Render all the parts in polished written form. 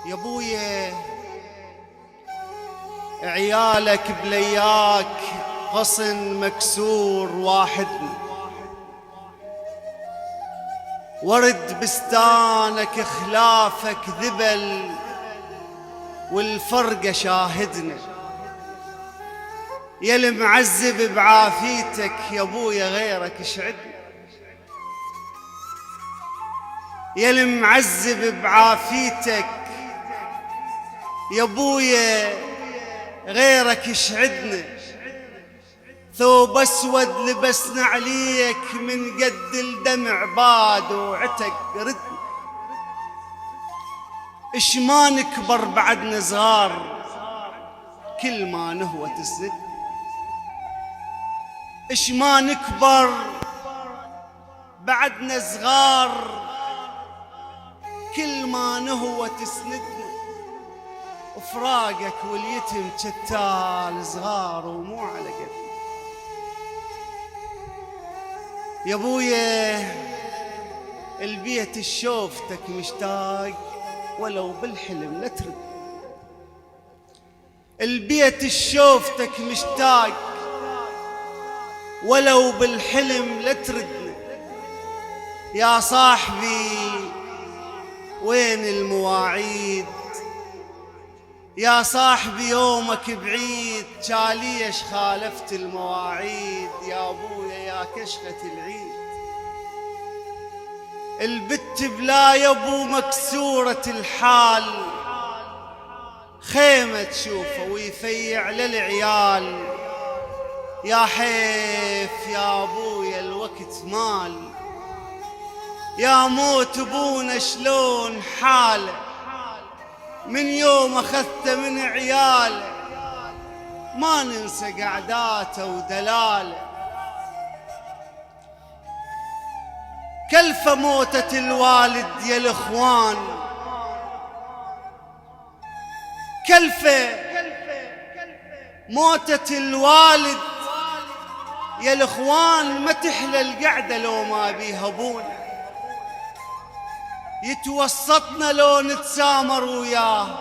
يا بويا عيالك بلياك غصن مكسور واحدنا، ورد بستانك خلافك ذبل والفرقة شاهدنا. يا المعذب بعافيتك يا بويا غيرك شعدنا، يا المعذب بعافيتك يا بويا غيرك يشعدنا. ثوب اسود لبسنا عليك من قد الدمع باد وعتق ردنا. اش ما نكبر بعدنا صغار كل ما نهوى تسندنا، اش ما نكبر بعدنا صغار كل ما نهوى تسندنا. وفراقك واليتم شتال صغار ومو على قدنا. يا بويا البيت الشوفتك مشتاق ولو بالحلم لا ترد، البيت الشوفتك مشتاق ولو بالحلم لا تردنا. يا صاحبي وين المواعيد، يا صاحبي يومك بعيد، شاليش خالفت المواعيد. يا ابويا يا كشخة العيد، البت بلا يبو مكسورة الحال، خيمة تشوفه ويفيع للعيال. يا حيف يا ابويا الوقت مال، يا موت ابونا شلون حاله من يوم اخذته من عياله. ما ننسى قعداته ودلاله، كلف موتة الوالد يا الاخوان، كلف موتة الوالد يا الاخوان. ما تحلى القعدة لو ما بيها ابونا، يتوسطنا لو نتسامر وياه،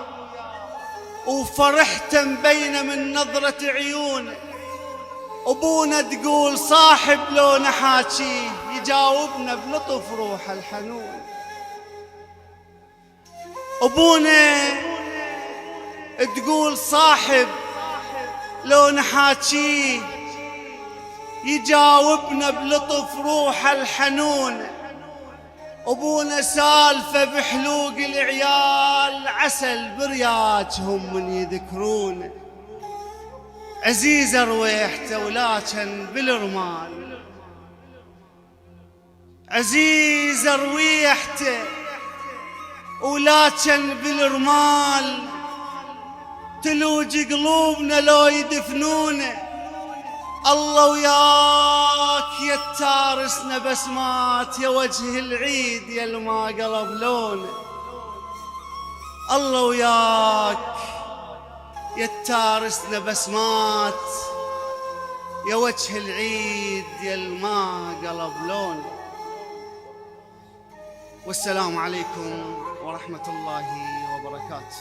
وفرحت مبينة من نظرة عيونه. أبونا تقول صاحب لو نحاكيه، يجاوبنا بلطف روح الحنون. أبونا تقول صاحب لو نحاكيه، يجاوبنا بلطف روح الحنون. أبونا سالفة بحلوق العيال، عسل برياجهم من يذكرونه. عزيزة رويحته ولكن بالرمال، عزيزة رويحته ولكن بالرمال. تلوج قلوبنا لو يدفنونه. الله وياك يا تارسنا بسمات، يا وجه العيد يا الما قلب لونه. الله وياك يا تارسنا بسمات، يا وجه العيد يا الما قلب لونه. والسلام عليكم ورحمة الله وبركاته.